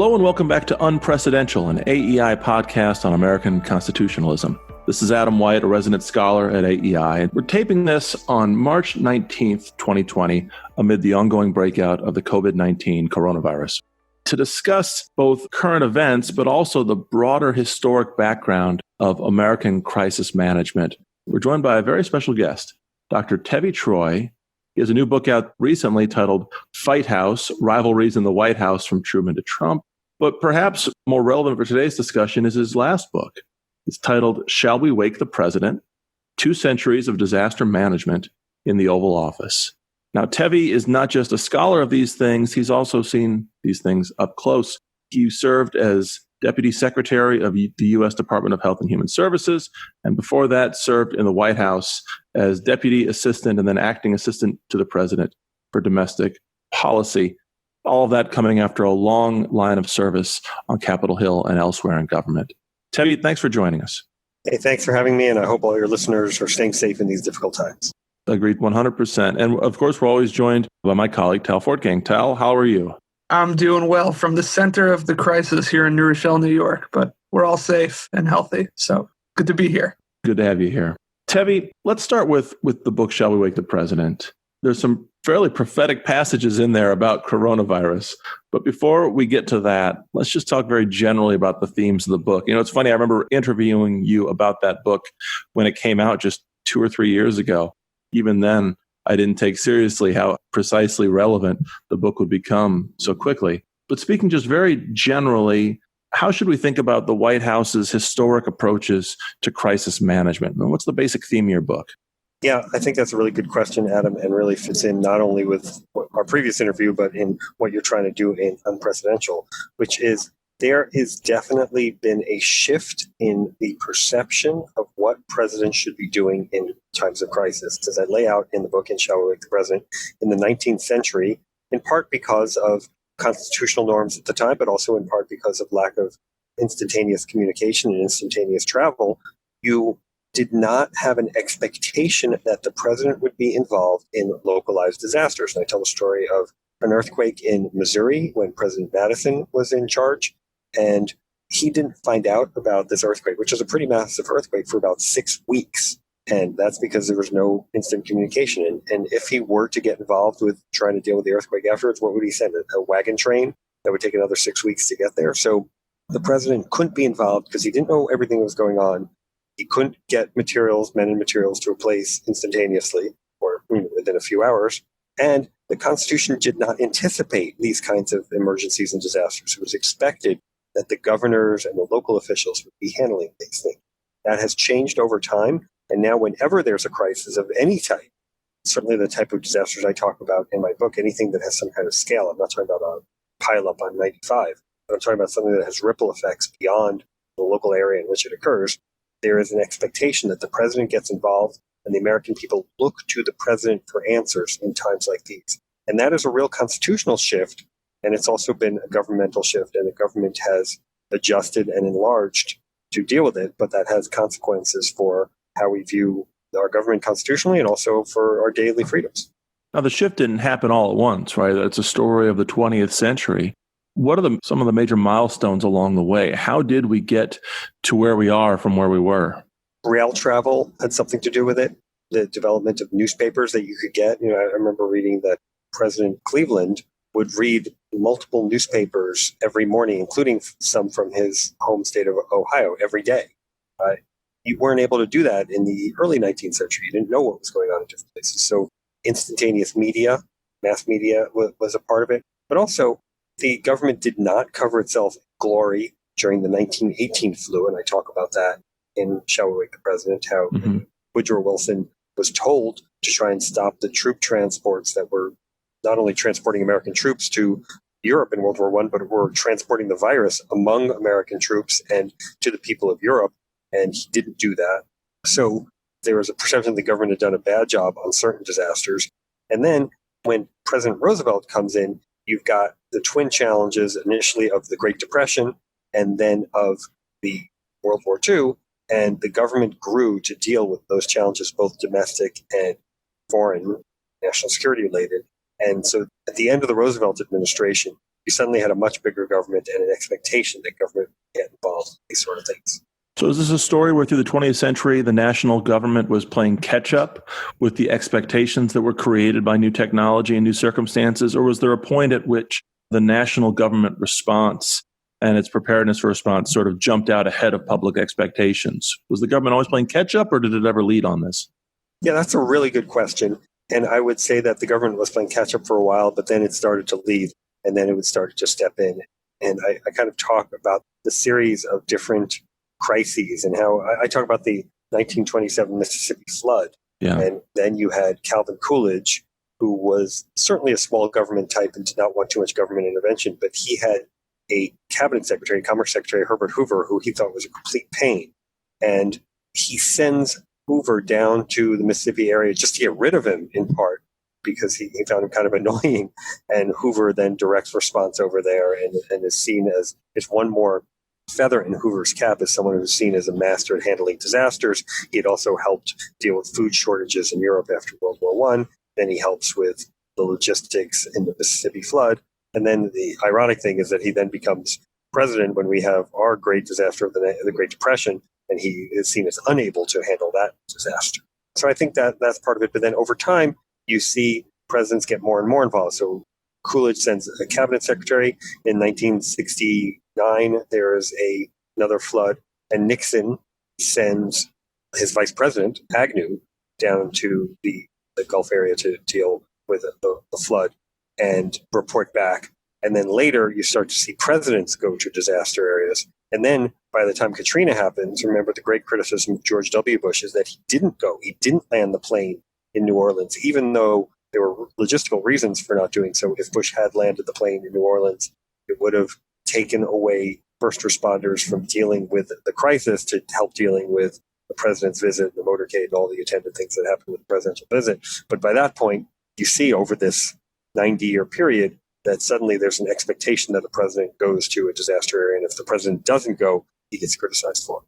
Hello and welcome back to Unprecedental, an AEI podcast on American constitutionalism. This is Adam White, a resident scholar at AEI, and we're taping this on March 19th, 2020, amid the ongoing breakout of the COVID-19 coronavirus. To discuss both current events, but also the broader historic background of American crisis management, we're joined by a very special guest, Dr. Tevi Troy. He has a new book out recently titled Fight House: Rivalries in the White House from Truman to Trump. But perhaps more relevant for today's discussion is his last book. It's titled Shall We Wake the President? 2 Centuries of Disaster Management in the Oval Office. Now, Tevi is not just a scholar of these things, he's also seen these things up close. He served as Deputy Secretary of the U.S. Department of Health and Human Services, and before that served in the White House as Deputy Assistant and then Acting Assistant to the President for Domestic Policy. All of that coming after a long line of service on Capitol Hill and elsewhere in government. Tevi, thanks for joining us. Hey, thanks for having me, and I hope all your listeners are staying safe in these difficult times. Agreed, 100%. And of course, we're always joined by my colleague, Tal Fortgang. Tal, how are you? I'm doing well from the center of the crisis here in New Rochelle, New York, but we're all safe and healthy. So good to be here. Good to have you here. Tevi, let's start with the book, Shall We Wake the President? There's some fairly prophetic passages in there about coronavirus. But before we get to that, let's just talk very generally about the themes of the book. You know, it's funny, I remember interviewing you about that book when it came out just 2 or 3 years ago. Even then, I didn't take seriously how precisely relevant the book would become so quickly. But speaking just very generally, how should we think about the White House's historic approaches to crisis management? And what's the basic theme of your book? Yeah, I think that's a really good question, Adam, and really fits in not only with our previous interview, but in what you're trying to do in Unprecedental, which is there has definitely been a shift in the perception of what presidents should be doing in times of crisis. As I lay out in the book in Shall We Wake the President, in the 19th century, in part because of constitutional norms at the time, but also in part because of lack of instantaneous communication and instantaneous travel, you did not have an expectation that the president would be involved in localized disasters. And I tell the story of an earthquake in Missouri when President Madison was in charge. And he didn't find out about this earthquake, which was a pretty massive earthquake, for about 6 weeks. And that's because there was no instant communication. And if he were to get involved with trying to deal with the earthquake afterwards, what would he send? A wagon train that would take another 6 weeks to get there? So the president couldn't be involved because he didn't know everything that was going on. He couldn't get materials, men and materials, to a place instantaneously or within a few hours. And the Constitution did not anticipate these kinds of emergencies and disasters. It was expected that the governors and the local officials would be handling these things. That has changed over time. And now whenever there's a crisis of any type, certainly the type of disasters I talk about in my book, anything that has some kind of scale, I'm not talking about a pileup on 95, but I'm talking about something that has ripple effects beyond the local area in which it occurs. There is an expectation that the president gets involved and the American people look to the president for answers in times like these. And that is a real constitutional shift. And it's also been a governmental shift, and the government has adjusted and enlarged to deal with it. But that has consequences for how we view our government constitutionally and also for our daily freedoms. Now, the shift didn't happen all at once, right? It's a story of the 20th century. What are some of the major milestones along the way? How did we get to where we are from where we were? Rail travel had something to do with it. The development of newspapers that you could get. I remember reading that President Cleveland would read multiple newspapers every morning, including some from his home state of Ohio, every day. You weren't able to do that in the early 19th century. You didn't know what was going on in different places. So instantaneous media, mass media was a part of it. But also, the government did not cover itself in glory during the 1918 flu, and I talk about that in Shall We Wake the President, how Woodrow Wilson was told to try and stop the troop transports that were not only transporting American troops to Europe in World War I, but were transporting the virus among American troops and to the people of Europe, and he didn't do that. So there was a perception the government had done a bad job on certain disasters. And then when President Roosevelt comes in, you've got the twin challenges initially of the Great Depression and then of the World War II, and the government grew to deal with those challenges, both domestic and foreign, national security related. And so at the end of the Roosevelt administration, you suddenly had a much bigger government and an expectation that government would get involved in these sort of things. So is this a story where through the 20th century, the national government was playing catch up with the expectations that were created by new technology and new circumstances? Or was there a point at which the national government response and its preparedness for response sort of jumped out ahead of public expectations? Was the government always playing catch up, or did it ever lead on this? Yeah, that's a really good question. And I would say that the government was playing catch up for a while, but then it started to lead, and then it would start to just step in. And I kind of talk about the series of different crises and how I talk about the 1927 Mississippi flood. Yeah. And then you had Calvin Coolidge, who was certainly a small government type and did not want too much government intervention, but he had a cabinet secretary, Commerce Secretary Herbert Hoover, who he thought was a complete pain. And he sends Hoover down to the Mississippi area just to get rid of him, in part because he found him kind of annoying. And Hoover then directs response over there and is seen as one more feather in Hoover's cap as someone who's seen as a master at handling disasters. He had also helped deal with food shortages in Europe after World War I. Then he helps with the logistics in the Mississippi flood. And then the ironic thing is that he then becomes president when we have our great disaster of the Great Depression, and he is seen as unable to handle that disaster. So I think that that's part of it. But then over time, you see presidents get more and more involved. So Coolidge sends a cabinet secretary. In 1969, there is another flood, and Nixon sends his vice president, Agnew, down to the Gulf area to deal with the flood and report back. And then later, you start to see presidents go to disaster areas. And then by the time Katrina happens, remember the great criticism of George W. Bush is that he didn't go. He didn't land the plane in New Orleans, even though there were logistical reasons for not doing so. If Bush had landed the plane in New Orleans, it would have taken away first responders from dealing with the crisis to help dealing with the president's visit, the motorcade, and all the attendant things that happened with the presidential visit. But by that point, you see over this 90-year period that suddenly there's an expectation that the president goes to a disaster area, and if the president doesn't go, he gets criticized for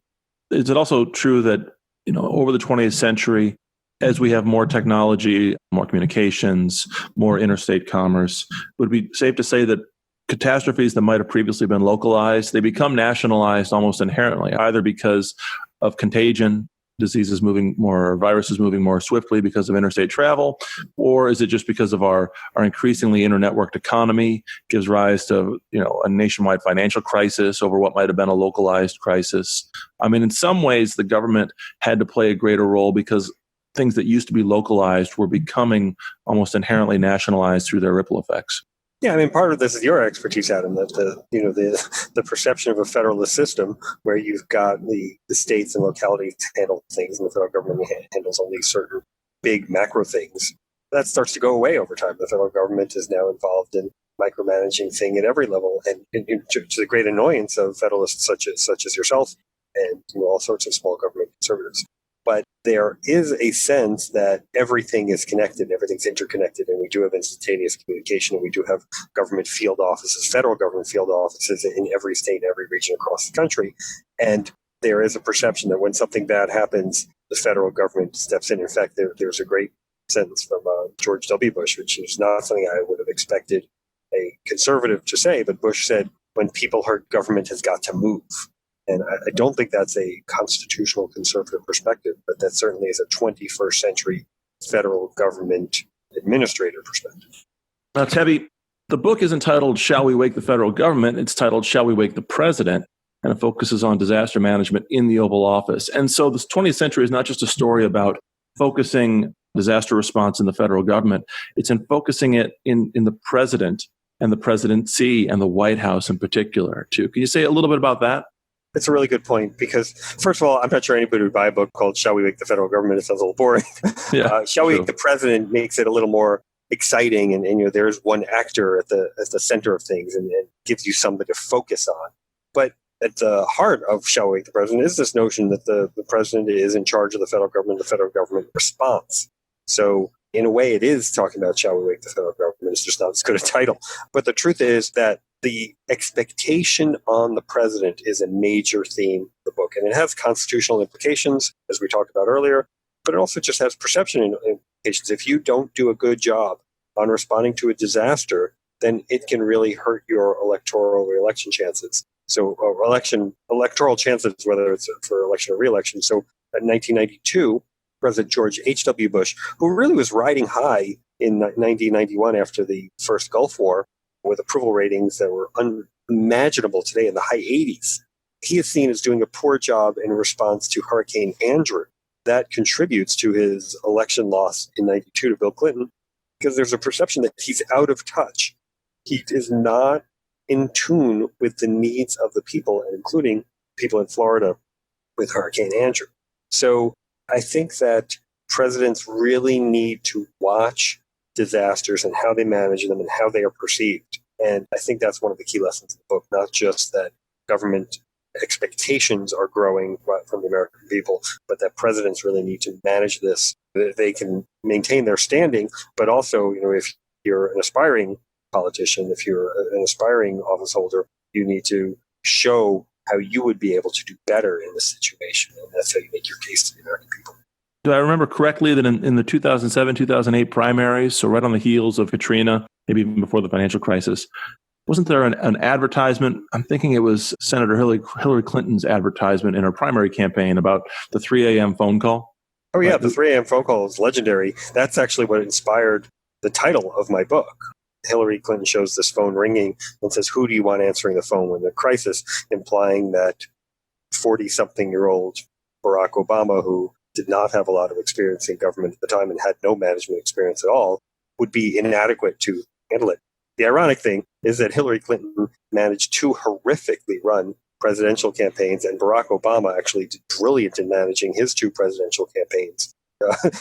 it. Is it also true that, over the 20th century, as we have more technology, more communications, more interstate commerce, would it be safe to say that catastrophes that might have previously been localized, they become nationalized almost inherently, either because of contagion, diseases moving more, viruses moving more swiftly because of interstate travel, or is it just because of our increasingly internetworked economy gives rise to a nationwide financial crisis over what might have been a localized crisis? I mean, in some ways, the government had to play a greater role because things that used to be localized were becoming almost inherently nationalized through their ripple effects. Yeah, I mean, part of this is your expertise, Adam, that the perception of a federalist system where you've got the states and localities handle things and the federal government handles only certain big macro things. That starts to go away over time. The federal government is now involved in micromanaging thing at every level, and to the great annoyance of federalists such as yourself and all sorts of small government conservatives. But there is a sense that everything is connected, everything's interconnected, and we do have instantaneous communication, and we do have government field offices, federal government field offices in every state, every region across the country. And there is a perception that when something bad happens, the federal government steps in. In fact, there's a great sentence from George W. Bush, which is not something I would have expected a conservative to say, but Bush said, when people hurt, government has got to move. And I don't think that's a constitutional conservative perspective, but that certainly is a 21st century federal government administrator perspective. Now, Tebby, the book is entitled Shall We Wake the Federal Government? It's titled Shall We Wake the President? And it focuses on disaster management in the Oval Office. And so this 20th century is not just a story about focusing disaster response in the federal government. It's in focusing it in the president and the presidency and the White House in particular, too. Can you say a little bit about that? It's a really good point because, first of all, I'm not sure anybody would buy a book called Shall We Wake the Federal Government? It sounds a little boring. Shall We Wake the President makes it a little more exciting, and there's one actor at the center of things and gives you something to focus on. But at the heart of Shall We Wake the President is this notion that the president is in charge of the federal government response. So in a way, it is talking about Shall We Wake the Federal Government? It's just not as good a title. But the truth is that the expectation on the president is a major theme of the book, and it has constitutional implications, as we talked about earlier, but it also just has perception implications. If you don't do a good job on responding to a disaster, then it can really hurt your electoral re-election chances. So electoral chances, whether it's for election or re-election. So in 1992, President George H.W. Bush, who really was riding high in 1991 after the first Gulf War, with approval ratings that were unimaginable today in the high 80s, he is seen as doing a poor job in response to Hurricane Andrew. That contributes to his election loss in 92 to Bill Clinton, because there's a perception that he's out of touch. He is not in tune with the needs of the people, including people in Florida with Hurricane Andrew. So I think that presidents really need to watch disasters and how they manage them and how they are perceived. And I think that's one of the key lessons in the book, not just that government expectations are growing from the American people, but that presidents really need to manage this. They can maintain their standing, but also, if you're an aspiring politician, if you're an aspiring office holder, you need to show how you would be able to do better in this situation. And that's how you make your case to the American people. Do I remember correctly that in the 2007-2008 primaries, so right on the heels of Katrina, maybe even before the financial crisis, wasn't there an advertisement? I'm thinking it was Senator Hillary Clinton's advertisement in her primary campaign about the 3 a.m. phone call. Oh, yeah, the 3 a.m. phone call is legendary. That's actually what inspired the title of my book. Hillary Clinton shows this phone ringing and says, "Who do you want answering the phone when the crisis?" implying that 40-something-year-old Barack Obama, who did not have a lot of experience in government at the time and had no management experience at all, would be inadequate to handle it. The ironic thing is that Hillary Clinton managed 2 horrifically run presidential campaigns, and Barack Obama actually did brilliant in managing his 2 presidential campaigns.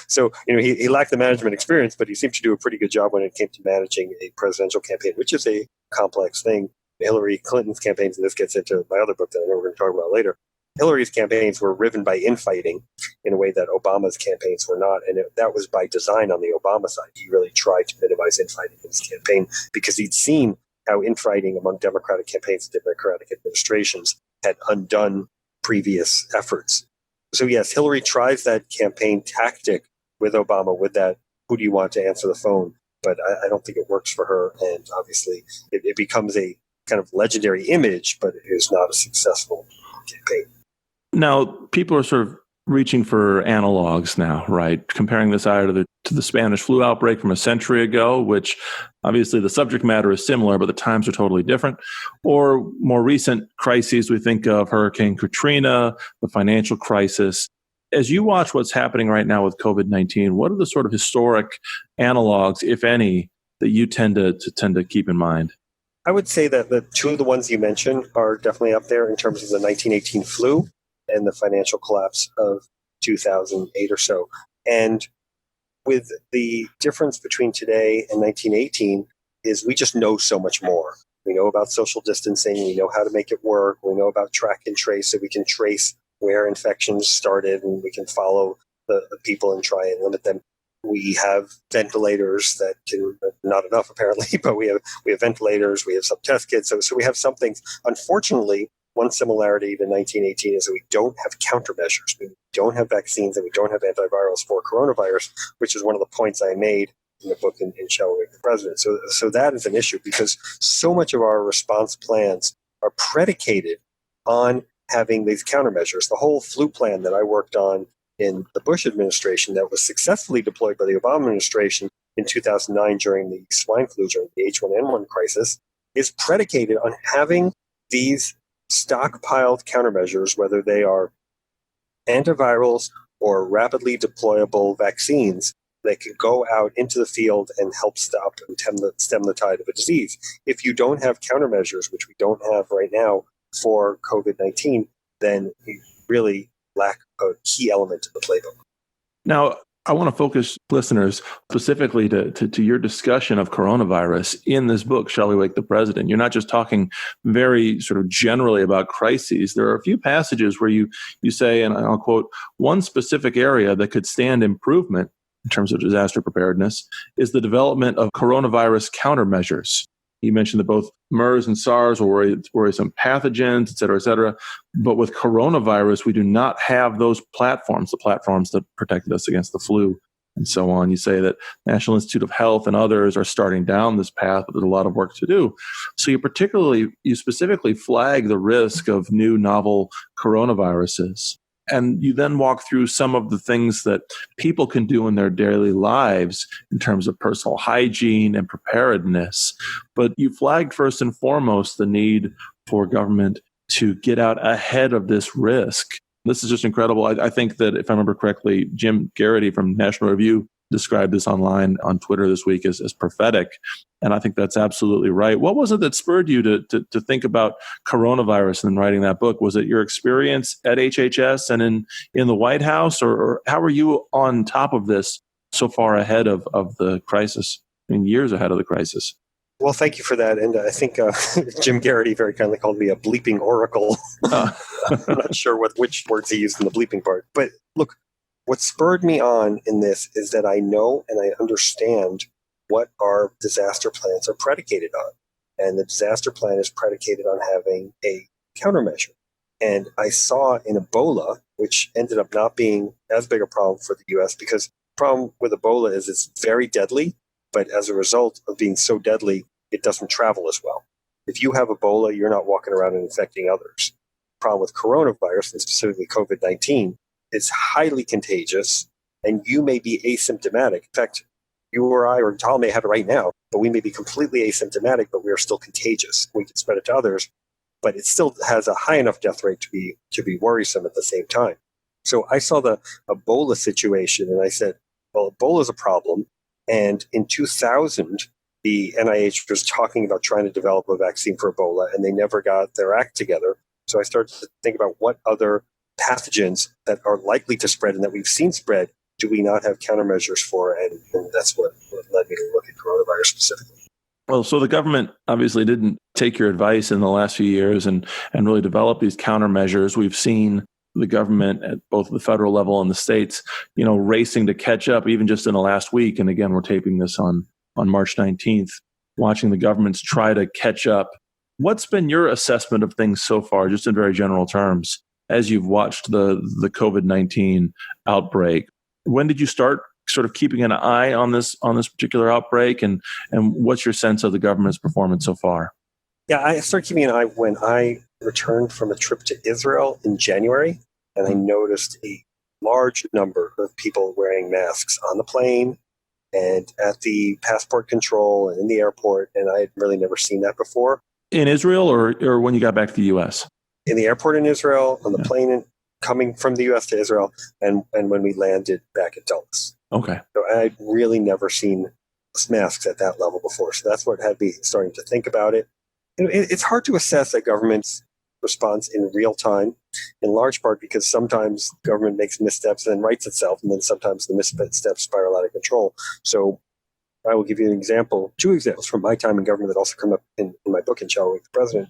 So, he lacked the management experience, but he seemed to do a pretty good job when it came to managing a presidential campaign, which is a complex thing. Hillary Clinton's campaigns, and this gets into my other book that I know we're going to talk about later, Hillary's campaigns were riven by infighting in a way that Obama's campaigns were not. And that was by design on the Obama side. He really tried to minimize infighting in his campaign because he'd seen how infighting among Democratic campaigns and Democratic administrations had undone previous efforts. So yes, Hillary tries that campaign tactic with Obama, with that, who do you want to answer the phone? But I don't think it works for her. And obviously it becomes a kind of legendary image, but it is not a successful campaign. Now, people are sort of reaching for analogs now, right? Comparing this either to the Spanish flu outbreak from a century ago, which obviously the subject matter is similar, but the times are totally different. Or more recent crises, we think of Hurricane Katrina, the financial crisis. As you watch what's happening right now with COVID-19, what are the sort of historic analogs, if any, that you tend to keep in mind? I would say that the 2 of the ones you mentioned are definitely up there in terms of the 1918 flu and the financial collapse of 2008 or so. And with the difference between today and 1918 is we just know so much more. We know about social distancing. We know how to make it work. We know about track and trace, so we can trace where infections started and we can follow the people and try and limit them. We have ventilators that can, not enough apparently, but we have ventilators, we have some test kits. So we have some things. Unfortunately, one similarity to 1918 is that we don't have countermeasures. We don't have vaccines and we don't have antivirals for coronavirus, which is one of the points I made in the book in Shall We Wake the President. So that is an issue because so much of our response plans are predicated on having these countermeasures. The whole flu plan that I worked on in the Bush administration that was successfully deployed by the Obama administration in 2009 during the swine flu, during the H1N1 crisis, is predicated on having these stockpiled countermeasures, whether they are antivirals or rapidly deployable vaccines that can go out into the field and help stop and stem the tide of a disease. If you don't have countermeasures, which we don't have right now for COVID-19, then you really lack a key element of the playbook. Now, I want to focus listeners specifically to your discussion of coronavirus in this book, Shall We Wake the President? You're not just talking very sort of generally about crises. There are a few passages where you say, and I'll quote, one specific area that could stand improvement in terms of disaster preparedness is the development of coronavirus countermeasures. You mentioned that both MERS and SARS were worrisome pathogens, et cetera, but with coronavirus, we do not have those platforms, the platforms that protected us against the flu. and so on. You say that National Institute of Health and others are starting down this path, but there's a lot of work to do. So you specifically flag the risk of new novel coronaviruses. And you then walk through some of the things that people can do in their daily lives in terms of personal hygiene and preparedness. But you flagged first and foremost the need for government to get out ahead of this risk. This is just incredible. I think that if I remember correctly, Jim Garrity from National Review described this online on Twitter this week as prophetic. And I think that's absolutely right. What was it that spurred you to think about coronavirus and writing that book? Was it your experience at HHS and in the White House, or how were you on top of this so far ahead of the crisis? I mean, years ahead of the crisis. Well, thank you for that. And I think Jim Garrity very kindly called me a bleeping oracle. I'm not sure which words he used in the bleeping part. But look, what spurred me on in this is that I know and I understand what our disaster plans are predicated on. And the disaster plan is predicated on having a countermeasure. And I saw in Ebola, which ended up not being as big a problem for the U.S., because the problem with Ebola is it's very deadly. But as a result of being so deadly, it doesn't travel as well. If you have Ebola, you're not walking around and infecting others. The problem with coronavirus, and specifically COVID-19, is highly contagious, and you may be asymptomatic. In fact, you or I or Tal may have it right now, but we may be completely asymptomatic, but we are still contagious. We can spread it to others, but it still has a high enough death rate to be worrisome at the same time. So I saw the Ebola situation, and I said, well, Ebola is a problem. And in 2000, the NIH was talking about trying to develop a vaccine for Ebola, and they never got their act together. So I started to think about what other pathogens that are likely to spread and that we've seen spread do we not have countermeasures for? And that's what led me to look at coronavirus specifically. Well, so the government obviously didn't take your advice in the last few years and really develop these countermeasures. We've seen the government at both the federal level and the states, racing to catch up, even just in the last week. And again, we're taping this on March 19th, watching the governments try to catch up. What's been your assessment of things so far, just in very general terms, as you've watched the COVID-19 outbreak? When did you start sort of keeping an eye on this particular outbreak, and what's your sense of the government's performance so far? Yeah, I started keeping an eye when I returned from a trip to Israel in January, and I noticed a large number of people wearing masks on the plane and at the passport control and in the airport, and I had really never seen that before. In Israel or when you got back to the U.S.? In the airport in Israel, on the plane coming from the U.S. to Israel, and when we landed back at Dulles. Okay. So I'd really never seen masks at that level before, so that's what had me starting to think about it. And it's hard to assess a government's response in real time, in large part because sometimes government makes missteps and then rights itself, and then sometimes the missteps spiral out of control. So I will give you two examples from my time in government that also come up in my book, in Shall We Wake the President.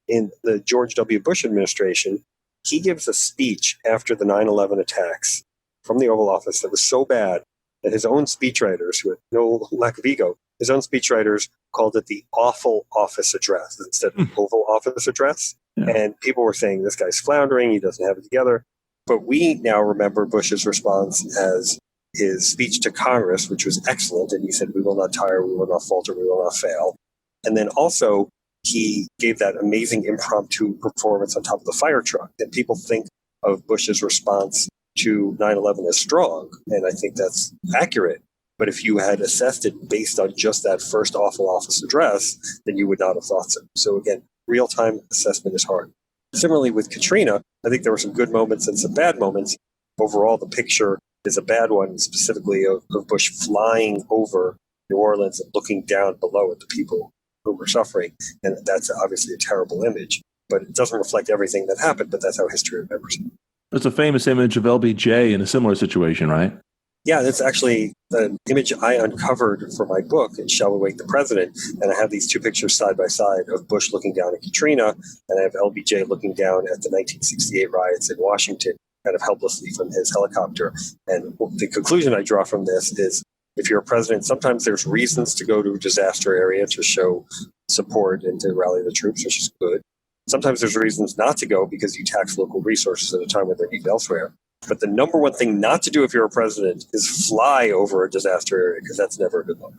In the George W. Bush administration, he gives a speech after the 9/11 attacks from the Oval Office that was so bad that his own speechwriters, who had no lack of ego, his own speechwriters called it the awful office address instead of Oval Office address. Yeah. And people were saying, this guy's floundering, he doesn't have it together. But we now remember Bush's response as his speech to Congress, which was excellent. And he said, we will not tire, we will not falter, we will not fail. And then also, he gave that amazing impromptu performance on top of the fire truck. And people think of Bush's response to 9/11 as strong. And I think that's accurate. But if you had assessed it based on just that first awful office address, then you would not have thought so. So again, real-time assessment is hard. Similarly with Katrina, I think there were some good moments and some bad moments. Overall, the picture is a bad one, specifically of Bush flying over New Orleans and looking down below at the people who were suffering. And that's obviously a terrible image, but it doesn't reflect everything that happened, but that's how history remembers it. There's a famous image of LBJ in a similar situation, right? Yeah, that's actually the image I uncovered for my book, in Shall We Wake the President? And I have these two pictures side by side of Bush looking down at Katrina, and I have LBJ looking down at the 1968 riots in Washington, kind of helplessly from his helicopter. And the conclusion I draw from this is, if you're a president, sometimes there's reasons to go to a disaster area to show support and to rally the troops, which is good. Sometimes there's reasons not to go because you tax local resources at a time when they're needed elsewhere. But the number one thing not to do if you're a president is fly over a disaster area, because that's never a good look.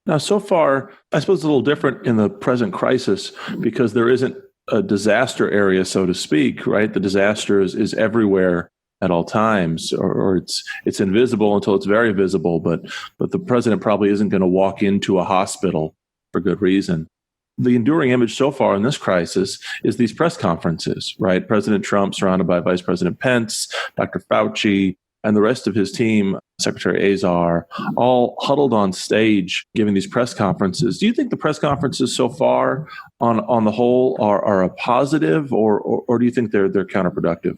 Now, so far, I suppose it's a little different in the present crisis because there isn't a disaster area, so to speak, right? The disaster is everywhere at all times, or it's invisible until it's very visible. But the president probably isn't going to walk into a hospital for good reason. The enduring image so far in this crisis is these press conferences, right? President Trump surrounded by Vice President Pence, Dr. Fauci, and the rest of his team, Secretary Azar, all huddled on stage giving these press conferences. Do you think the press conferences so far on the whole are a positive, or do you think they're counterproductive?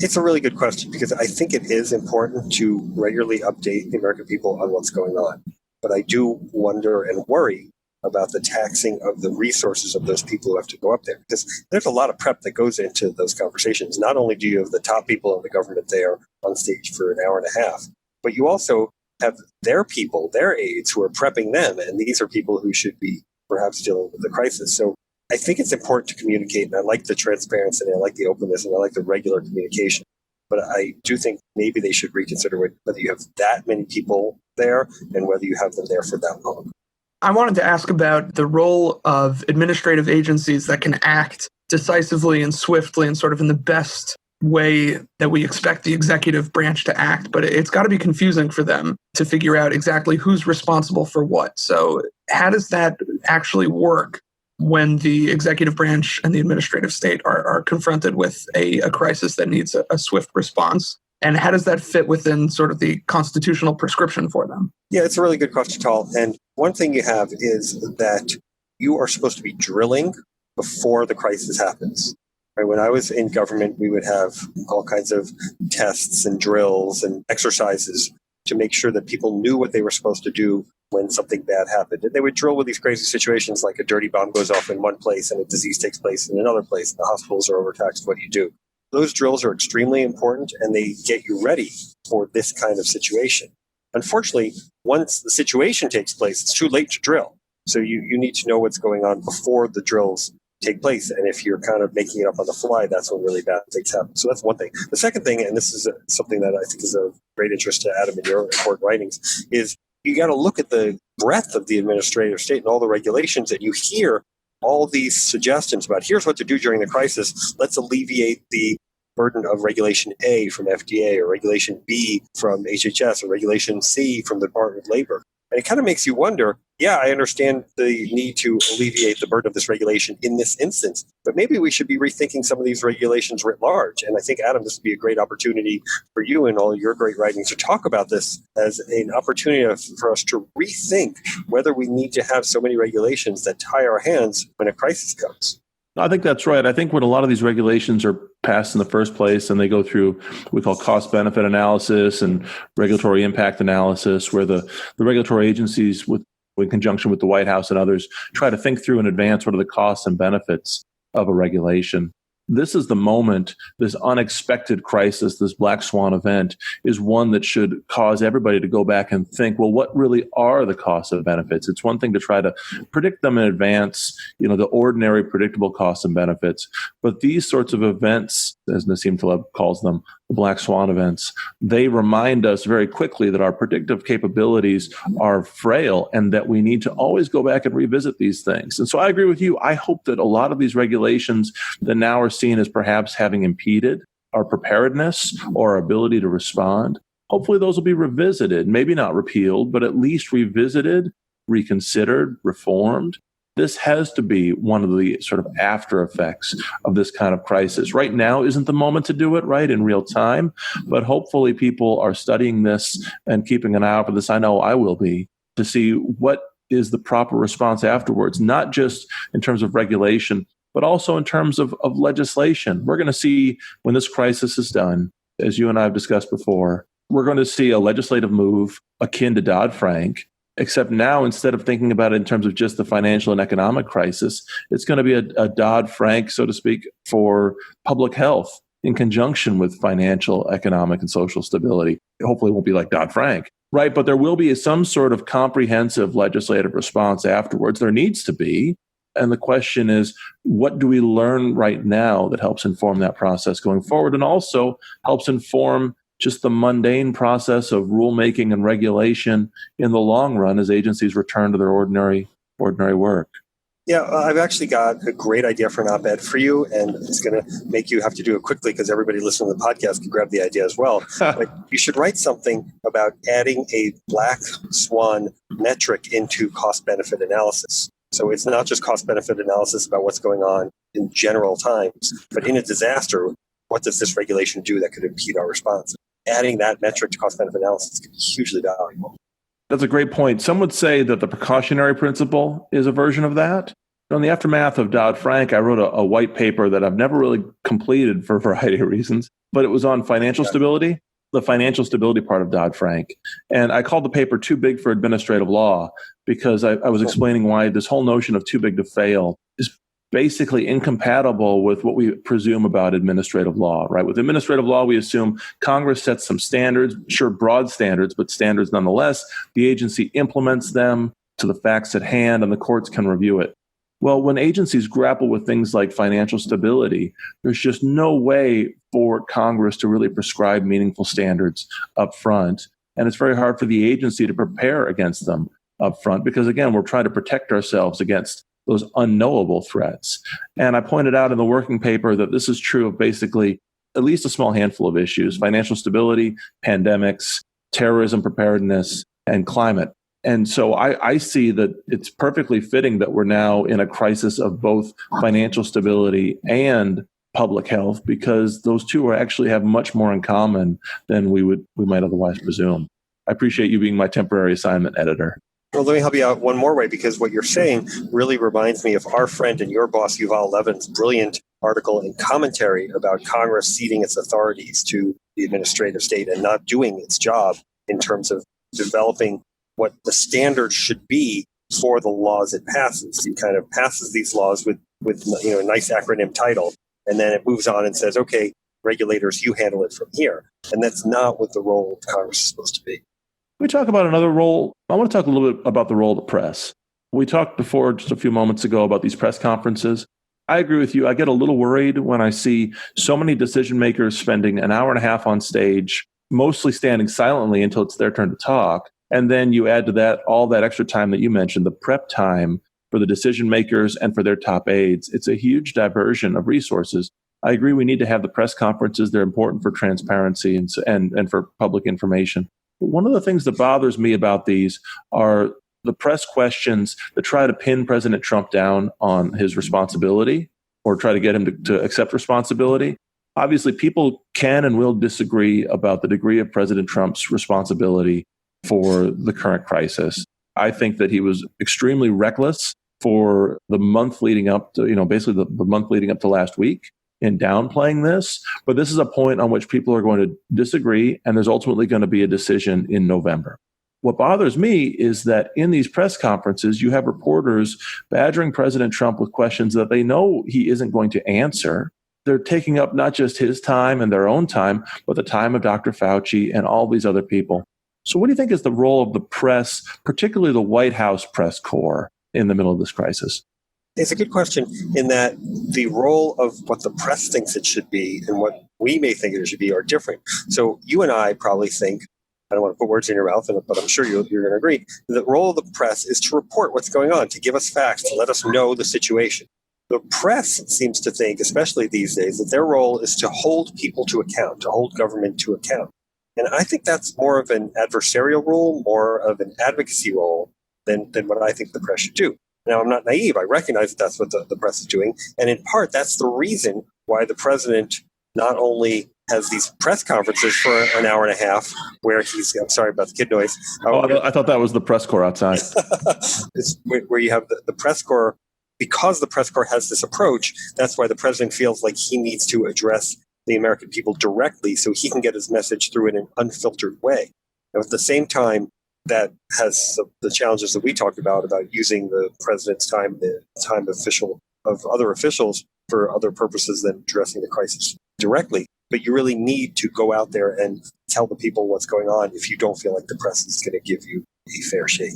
It's a really good question, because I think it is important to regularly update the American people on what's going on. But I do wonder and worry about the taxing of the resources of those people who have to go up there, because there's a lot of prep that goes into those conversations. Not only do you have the top people in the government there on stage for an hour and a half, but you also have their people, their aides, who are prepping them, and these are people who should be perhaps dealing with the crisis. So I think it's important to communicate, and I like the transparency, and I like the openness, and I like the regular communication. But I do think maybe they should reconsider whether you have that many people there and whether you have them there for that long. I wanted to ask about the role of administrative agencies that can act decisively and swiftly and sort of in the best way that we expect the executive branch to act, but it's got to be confusing for them to figure out exactly who's responsible for what. So how does that actually work when the executive branch and the administrative state are confronted with a crisis that needs a swift response? And how does that fit within sort of the constitutional prescription for them? Yeah, it's a really good question, Tal. And one thing you have is that you are supposed to be drilling before the crisis happens. Right? When I was in government, we would have all kinds of tests and drills and exercises to make sure that people knew what they were supposed to do when something bad happened. And they would drill with these crazy situations like a dirty bomb goes off in one place and a disease takes place in another place. The hospitals are overtaxed. What do you do? Those drills are extremely important, and they get you ready for this kind of situation. Unfortunately, once the situation takes place, it's too late to drill. So you need to know what's going on before the drills take place. And if you're kind of making it up on the fly, that's when really bad things happen. So that's one thing. The second thing, and this is something that I think is of great interest to Adam in your important writings, is you got to look at the breadth of the administrative state and all the regulations, and you hear all these suggestions about here's what to do during the crisis. Let's alleviate the burden of Regulation A from FDA, or Regulation B from HHS, or Regulation C from the Department of Labor. And it kind of makes you wonder, yeah, I understand the need to alleviate the burden of this regulation in this instance, but maybe we should be rethinking some of these regulations writ large. And I think, Adam, this would be a great opportunity for you and all your great writings to talk about this as an opportunity for us to rethink whether we need to have so many regulations that tie our hands when a crisis comes. I think that's right. I think when a lot of these regulations are passed in the first place and they go through what we call cost-benefit analysis and regulatory impact analysis, where the regulatory agencies, in conjunction with the White House and others, try to think through in advance what are the costs and benefits of a regulation. This is the moment, this unexpected crisis, this black swan event, is one that should cause everybody to go back and think, well, what really are the costs and benefits? It's one thing to try to predict them in advance, the ordinary predictable costs and benefits. But these sorts of events, as Nassim Taleb calls them, the black swan events, they remind us very quickly that our predictive capabilities are frail and that we need to always go back and revisit these things. And so I agree with you. I hope that a lot of these regulations that now are seen as perhaps having impeded our preparedness or our ability to respond, hopefully those will be revisited, maybe not repealed, but at least revisited, reconsidered, reformed. This has to be one of the sort of after effects of this kind of crisis. Right now isn't the moment to do it, right, in real time, but hopefully people are studying this and keeping an eye out for this. I know I will be, to see what is the proper response afterwards, not just in terms of regulation, but also in terms of legislation. We're going to see when this crisis is done, as you and I have discussed before, we're going to see a legislative move akin to Dodd-Frank, except now, instead of thinking about it in terms of just the financial and economic crisis, it's going to be a Dodd-Frank, so to speak, for public health in conjunction with financial, economic, and social stability. Hopefully it won't be like Dodd-Frank, right? But there will be some sort of comprehensive legislative response afterwards. There needs to be. And the question is, what do we learn right now that helps inform that process going forward, and also helps inform just the mundane process of rulemaking and regulation in the long run as agencies return to their ordinary work? Yeah, I've actually got a great idea for an op-ed for you, and it's going to make you have to do it quickly because everybody listening to the podcast can grab the idea as well. But you should write something about adding a black swan metric into cost-benefit analysis. So it's not just cost-benefit analysis about what's going on in general times, but in a disaster, what does this regulation do that could impede our response? Adding that metric to cost-benefit analysis could be hugely valuable. That's a great point. Some would say that the precautionary principle is a version of that. In the aftermath of Dodd-Frank, I wrote a white paper that I've never really completed for a variety of reasons, but it was on financial stability, the financial stability part of Dodd-Frank. And I called the paper Too Big for Administrative Law because I was explaining why this whole notion of too big to fail is basically incompatible with what we presume about administrative law, right? With administrative law, we assume Congress sets some standards, sure, broad standards, but standards nonetheless. The agency implements them to the facts at hand, and the courts can review it. Well, when agencies grapple with things like financial stability, there's just no way for Congress to really prescribe meaningful standards up front. And it's very hard for the agency to prepare against them up front because, again, we're trying to protect ourselves against those unknowable threats. And I pointed out in the working paper that this is true of basically at least a small handful of issues: financial stability, pandemics, terrorism preparedness, and climate. And so I see that it's perfectly fitting that we're now in a crisis of both financial stability and public health, because those two actually have much more in common than we might otherwise presume. I appreciate you being my temporary assignment editor. Well, let me help you out one more way, because what you're saying really reminds me of our friend and your boss, Yuval Levin's brilliant article and commentary about Congress ceding its authorities to the administrative state and not doing its job in terms of developing what the standards should be for the laws it passes. He kind of passes these laws with a nice acronym title, and then it moves on and says, okay, regulators, you handle it from here. And that's not what the role of Congress is supposed to be. We talk about another role. I want to talk a little bit about the role of the press. We talked before, just a few moments ago, about these press conferences. I agree with you. I get a little worried when I see so many decision makers spending an hour and a half on stage, mostly standing silently until it's their turn to talk. And then you add to that all that extra time that you mentioned, the prep time for the decision makers and for their top aides. It's a huge diversion of resources. I agree we need to have the press conferences. They're important for transparency and for public information. But one of the things that bothers me about these are the press questions that try to pin President Trump down on his responsibility or try to get him to accept responsibility. Obviously, people can and will disagree about the degree of President Trump's responsibility for the current crisis. I think that he was extremely reckless for the month leading up to, basically the month leading up to last week in downplaying this. But this is a point on which people are going to disagree, and there's ultimately going to be a decision in November. What bothers me is that in these press conferences, you have reporters badgering President Trump with questions that they know he isn't going to answer. They're taking up not just his time and their own time, but the time of Dr. Fauci and all these other people. So what do you think is the role of the press, particularly the White House press corps, in the middle of this crisis? It's a good question in that the role of what the press thinks it should be and what we may think it should be are different. So you and I probably think, I don't want to put words in your mouth, but I'm sure you're going to agree, the role of the press is to report what's going on, to give us facts, to let us know the situation. The press seems to think, especially these days, that their role is to hold people to account, to hold government to account. And I think that's more of an adversarial role, more of an advocacy role than what I think the press should do. Now, I'm not naive. I recognize that that's what the press is doing. And in part, that's the reason why the president not only has these press conferences for an hour and a half where I'm sorry about the kid noise. I thought that was the press corps outside. It's where you have the press corps. Because the press corps has this approach, that's why the president feels like he needs to address the American people directly so he can get his message through in an unfiltered way. Now, at the same time, that has the challenges that we talked about using the president's time, the time of other officials for other purposes than addressing the crisis directly. But you really need to go out there and tell the people what's going on if you don't feel like the press is going to give you a fair shake.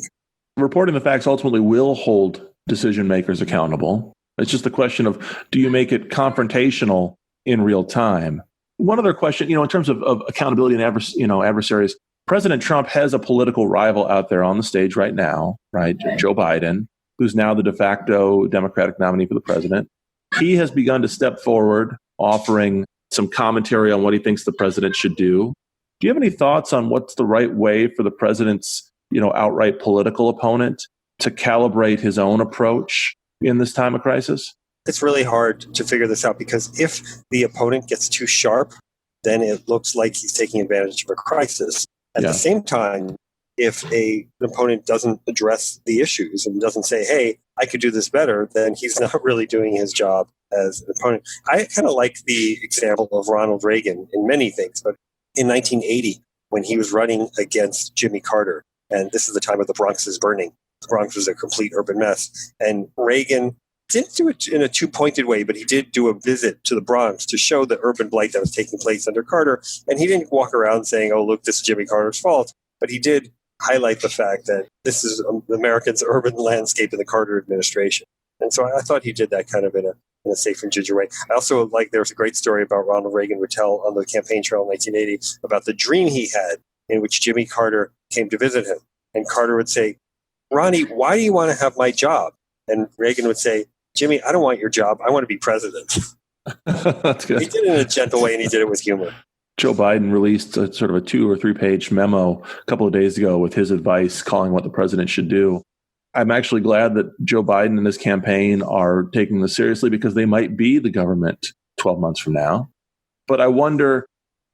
Reporting the facts ultimately will hold decision makers accountable. It's just a question of, do you make it confrontational in real time? One other question, in terms of accountability and adversaries, President Trump has a political rival out there on the stage right now, right? Joe Biden, who's now the de facto Democratic nominee for the president. He has begun to step forward, offering some commentary on what he thinks the president should do. Do you have any thoughts on what's the right way for the president's, outright political opponent to calibrate his own approach in this time of crisis? It's really hard to figure this out because if the opponent gets too sharp, then it looks like he's taking advantage of a crisis. At the same time, if an opponent doesn't address the issues and doesn't say, hey, I could do this better, then he's not really doing his job as an opponent. I kind of like the example of Ronald Reagan in many things, but in 1980, when he was running against Jimmy Carter, and this is the time of the Bronx is burning. The Bronx was a complete urban mess. And Reagan didn't do it in a too-pointed way, but he did do a visit to the Bronx to show the urban blight that was taking place under Carter. And he didn't walk around saying, oh, look, this is Jimmy Carter's fault. But he did highlight the fact that this is America's urban landscape in the Carter administration. And so I thought he did that kind of in a safe and ginger way. I also like, there's a great story about Ronald Reagan would tell on the campaign trail in 1980 about the dream he had in which Jimmy Carter came to visit him. And Carter would say, Ronnie, why do you want to have my job? And Reagan would say, Jimmy, I don't want your job. I want to be president. That's good. He did it in a gentle way, and he did it with humor. Joe Biden released a sort of a 2 or 3 page memo a couple of days ago with his advice calling what the president should do. I'm actually glad that Joe Biden and his campaign are taking this seriously because they might be the government 12 months from now. But I wonder,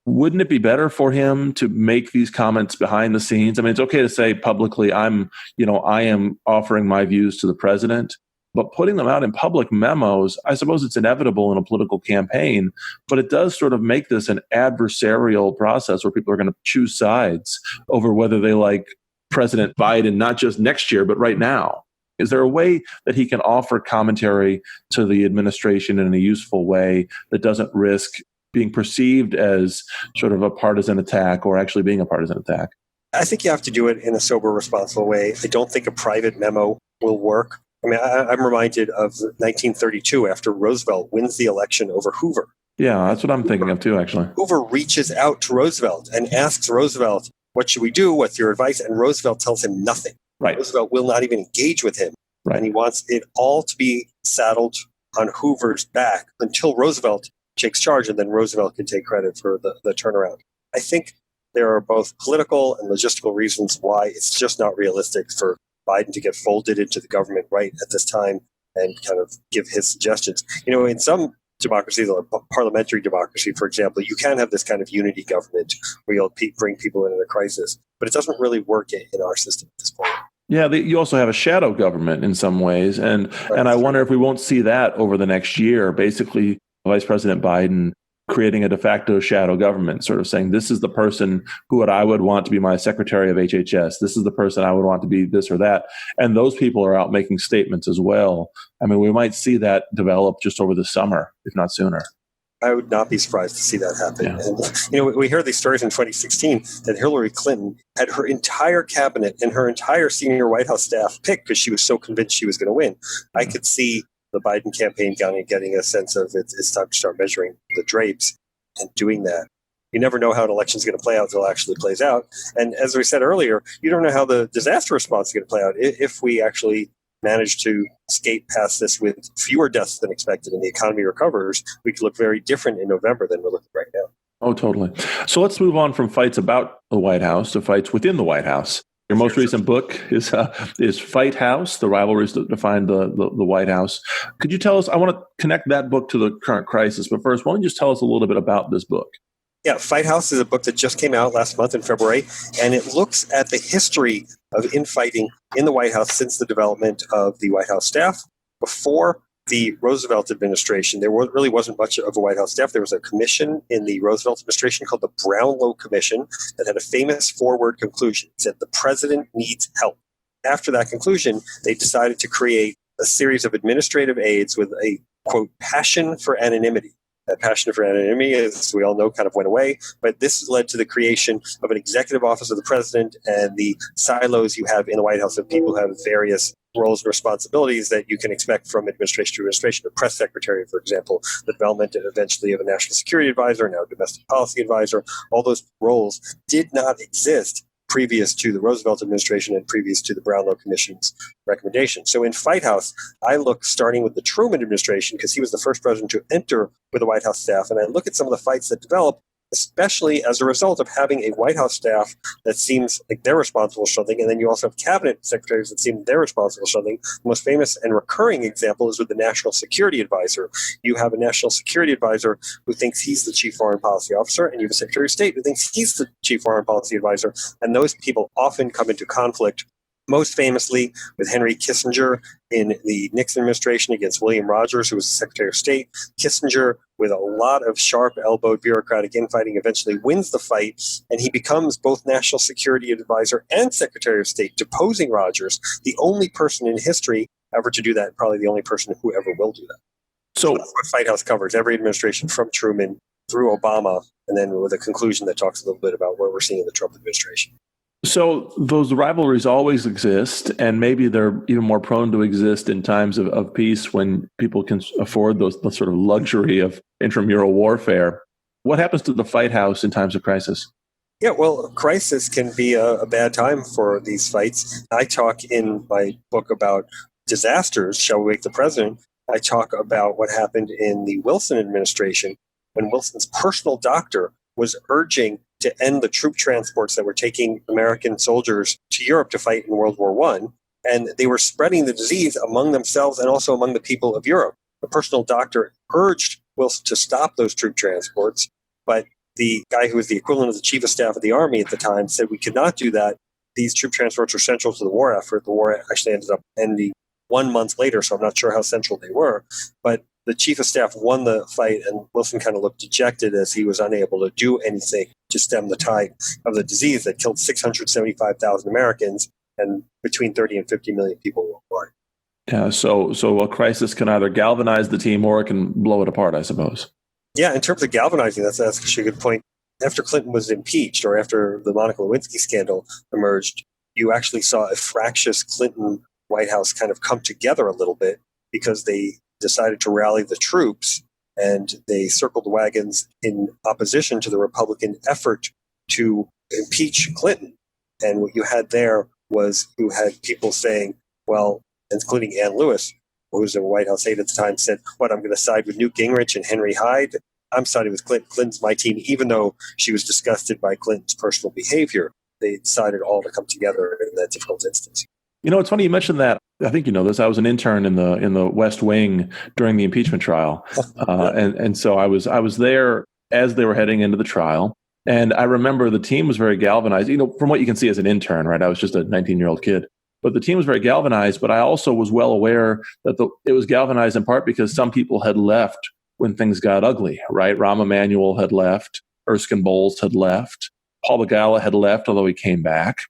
wouldn't it be better for him to make these comments behind the scenes? I mean, it's okay to say publicly, I am offering my views to the president, but putting them out in public memos, I suppose it's inevitable in a political campaign, but it does sort of make this an adversarial process where people are going to choose sides over whether they like President Biden, not just next year, but right now. Is there a way that he can offer commentary to the administration in a useful way that doesn't risk being perceived as sort of a partisan attack or actually being a partisan attack? I think you have to do it in a sober, responsible way. I don't think a private memo will work. I mean, I'm reminded of 1932 after Roosevelt wins the election over Hoover. Yeah, that's what I'm thinking of too, actually. Hoover reaches out to Roosevelt and asks Roosevelt, what should we do? What's your advice? And Roosevelt tells him nothing. Right. Roosevelt will not even engage with him. Right. And he wants it all to be saddled on Hoover's back until Roosevelt takes charge, and then Roosevelt can take credit for the turnaround. I think there are both political and logistical reasons why it's just not realistic for Biden to get folded into the government right at this time and kind of give his suggestions. In some democracies, like parliamentary democracy, for example, you can have this kind of unity government where you'll bring people in a crisis, but it doesn't really work in our system at this point. Yeah, you also have a shadow government in some ways, and I wonder if we won't see that over the next year. Basically, Vice President Biden creating a de facto shadow government, sort of saying, this is the person who I would want to be my Secretary of HHS. This is the person I would want to be this or that. And those people are out making statements as well. I mean, we might see that develop just over the summer, if not sooner. I would not be surprised to see that happen. Yeah. And, we heard these stories in 2016 that Hillary Clinton had her entire cabinet and her entire senior White House staff picked because she was so convinced she was going to win. I could see the Biden campaign getting a sense of it's time to start measuring the drapes and doing that. You never know how an election is going to play out until it actually plays out. And as we said earlier, you don't know how the disaster response is going to play out. If we actually manage to skate past this with fewer deaths than expected and the economy recovers, we could look very different in November than we're looking right now. Oh, totally. So let's move on from fights about the White House to fights within the White House. Your most recent book is Fight House, the rivalries that define the White House. Could you tell us, I want to connect that book to the current crisis, but first, why don't you just tell us a little bit about this book? Yeah, Fight House is a book that just came out last month in February, and it looks at the history of infighting in the White House since the development of the White House staff. Before the Roosevelt administration, there really wasn't much of a White House staff. There was a commission in the Roosevelt administration called the Brownlow Commission that had a famous four-word conclusion. It said, the president needs help. After that conclusion, they decided to create a series of administrative aides with a, quote, passion for anonymity. That passion for anonymity, as we all know, kind of went away. But this led to the creation of an executive office of the president and the silos you have in the White House of people who have various roles and responsibilities that you can expect from administration to administration. The press secretary, for example, the development and eventually of a national security advisor, now domestic policy advisor, all those roles did not exist previous to the Roosevelt administration and previous to the Brownlow Commission's recommendation. So in Fight House, I look starting with the Truman administration because he was the first president to enter with the White House staff, and I look at some of the fights that developed, especially as a result of having a White House staff that seems like they're responsible for something, and then you also have cabinet secretaries that seem they're responsible for something. The most famous and recurring example is with the National Security Advisor. You have a National Security Advisor who thinks he's the chief foreign policy officer, and you have a Secretary of State who thinks he's the chief foreign policy advisor, and those people often come into conflict. Most famously with Henry Kissinger in the Nixon administration against William Rogers, who was the Secretary of State. Kissinger, with a lot of sharp-elbowed bureaucratic infighting, eventually wins the fight, and he becomes both National Security Advisor and Secretary of State, deposing Rogers, the only person in history ever to do that, and probably the only person who ever will do that. So that's what Fight House covers, every administration from Truman through Obama, and then with a conclusion that talks a little bit about what we're seeing in the Trump administration. So those rivalries always exist, and maybe they're even more prone to exist in times of peace when people can afford the sort of luxury of intramural warfare. What happens to the Fight House in times of crisis? Yeah, well, crisis can be a bad time for these fights. I talk in my book about disasters, Shall We Wake the President? I talk about what happened in the Wilson administration when Wilson's personal doctor was urging to end the troop transports that were taking American soldiers to Europe to fight in World War I. And they were spreading the disease among themselves and also among the people of Europe. The personal doctor urged Wilson to stop those troop transports, but the guy who was the equivalent of the chief of staff of the army at the time said we could not do that. These troop transports are central to the war effort. The war actually ended up ending 1 month later, so I'm not sure how central they were. But the chief of staff won the fight, and Wilson kind of looked dejected as he was unable to do anything to stem the tide of the disease that killed 675,000 Americans and between 30 and 50 million people worldwide. Yeah, so a crisis can either galvanize the team or it can blow it apart, I suppose. Yeah, in terms of galvanizing, that's actually a good point. After Clinton was impeached, or after the Monica Lewinsky scandal emerged, you actually saw a fractious Clinton White House kind of come together a little bit because they decided to rally the troops, and they circled the wagons in opposition to the Republican effort to impeach Clinton. And what you had there was you had people saying, well, including Ann Lewis, who was a White House aide at the time, said, what, I'm going to side with Newt Gingrich and Henry Hyde? I'm siding with Clinton. Clinton's my team, even though she was disgusted by Clinton's personal behavior. They decided all to come together in that difficult instance. You know, it's funny you mentioned that. I think you know this. I was an intern in the West Wing during the impeachment trial, and so I was there as they were heading into the trial. And I remember the team was very galvanized. You know, from what you can see as an intern, right? I was just a 19-year-old kid, but the team was very galvanized. But I also was well aware that it was galvanized in part because some people had left when things got ugly, right? Rahm Emanuel had left, Erskine Bowles had left, Paul Begala had left, although he came back.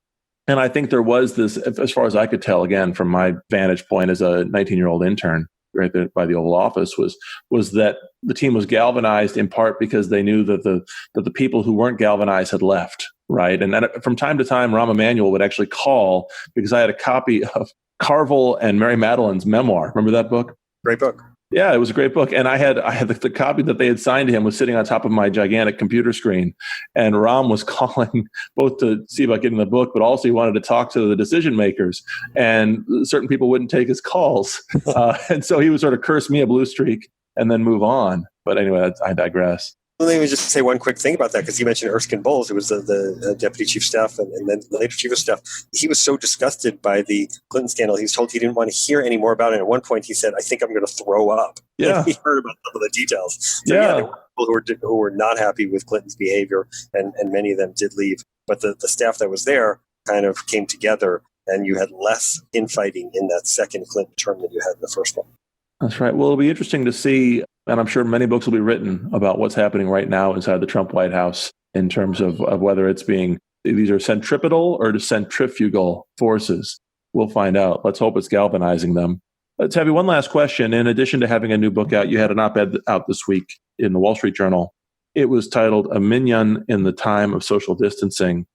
And I think there was this, as far as I could tell, again, from my vantage point as a 19-year-old intern right there by the Oval Office, was that the team was galvanized in part because they knew that the people who weren't galvanized had left, right? And then from time to time, Rahm Emanuel would actually call, because I had a copy of Carville and Mary Madeline's memoir. Remember that book? Great book. Yeah, it was a great book. And I had the copy that they had signed to him was sitting on top of my gigantic computer screen. And Rahm was calling both to see about getting the book, but also he wanted to talk to the decision makers. And certain people wouldn't take his calls. And so he would sort of curse me a blue streak and then move on. But anyway, I digress. Let me just say one quick thing about that, because you mentioned Erskine Bowles, who was the deputy chief of staff and then later chief of staff. He was so disgusted by the Clinton scandal, he was told he didn't want to hear any more about it. At one point, he said, I think I'm going to throw up. Yeah. He heard about some of the details. So, there were people who were not happy with Clinton's behavior, and many of them did leave. But the staff that was there kind of came together, and you had less infighting in that second Clinton term than you had in the first one. That's right. Well, it'll be interesting to see, and I'm sure many books will be written about what's happening right now inside the Trump White House in terms of whether it's being, these are centripetal or centrifugal forces. We'll find out. Let's hope it's galvanizing them. Let's have you one last question. In addition to having a new book out, you had an op-ed out this week in the Wall Street Journal. It was titled "A Minyan in the Time of Social Distancing."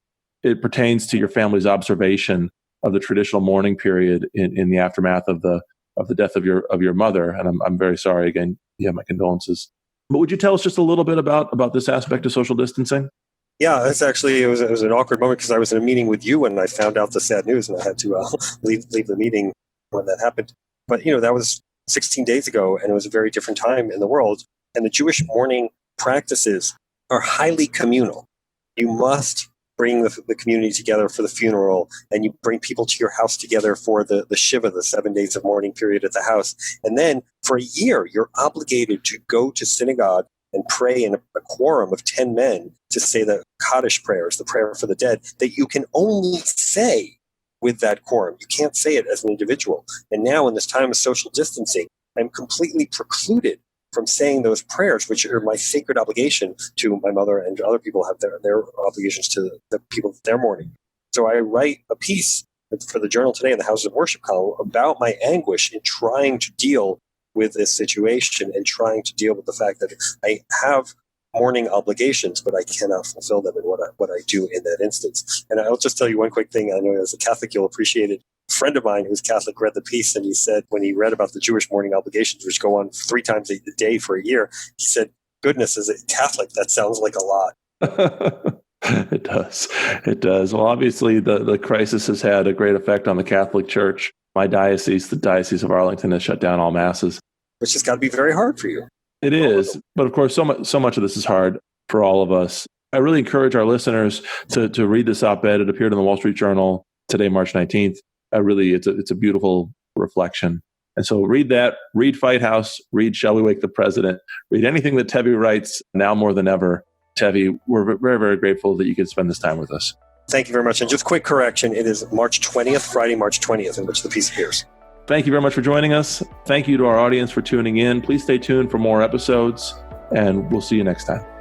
It pertains to your family's observation of the traditional mourning period in the aftermath of the death of your mother. And I'm very sorry again. Yeah, my condolences. But would you tell us just a little bit about this aspect of social distancing? Yeah, it was an awkward moment because I was in a meeting with you and I found out the sad news and I had to leave the meeting when that happened. But that was 16 days ago, and it was a very different time in the world. And the Jewish mourning practices are highly communal. You must bring the community together for the funeral, and you bring people to your house together for the Shiva, the 7 days of mourning period at the house. And then for a year, you're obligated to go to synagogue and pray in a quorum of 10 men to say the Kaddish prayers, the prayer for the dead, that you can only say with that quorum. You can't say it as an individual. And now in this time of social distancing, I'm completely precluded from saying those prayers, which are my sacred obligation to my mother, and other people have their obligations to the people that they're mourning. So I write a piece for the Journal today in the Houses of Worship column about my anguish in trying to deal with this situation and trying to deal with the fact that I have mourning obligations, but I cannot fulfill them in what I do in that instance. And I'll just tell you one quick thing. I know as a Catholic you'll appreciate it. A friend of mine who's Catholic read the piece, and he said when he read about the Jewish mourning obligations, which go on 3 times a day for a year, he said, "Goodness, as a Catholic, that sounds like a lot." It does. It does. Well, obviously, the crisis has had a great effect on the Catholic Church. My diocese, the Diocese of Arlington, has shut down all masses. Which has got to be very hard for you. It is. But of course, so much of this is hard for all of us. I really encourage our listeners to read this op-ed. It appeared in the Wall Street Journal today, March 19th. It's a beautiful reflection. And so read that, read Fight House, read Shall We Wake the President, read anything that Tevi writes now more than ever. Tevi, we're very, very grateful that you could spend this time with us. Thank you very much. And just quick correction, it is March 20th, Friday, March 20th, in which the piece appears. Thank you very much for joining us. Thank you to our audience for tuning in. Please stay tuned for more episodes, and we'll see you next time.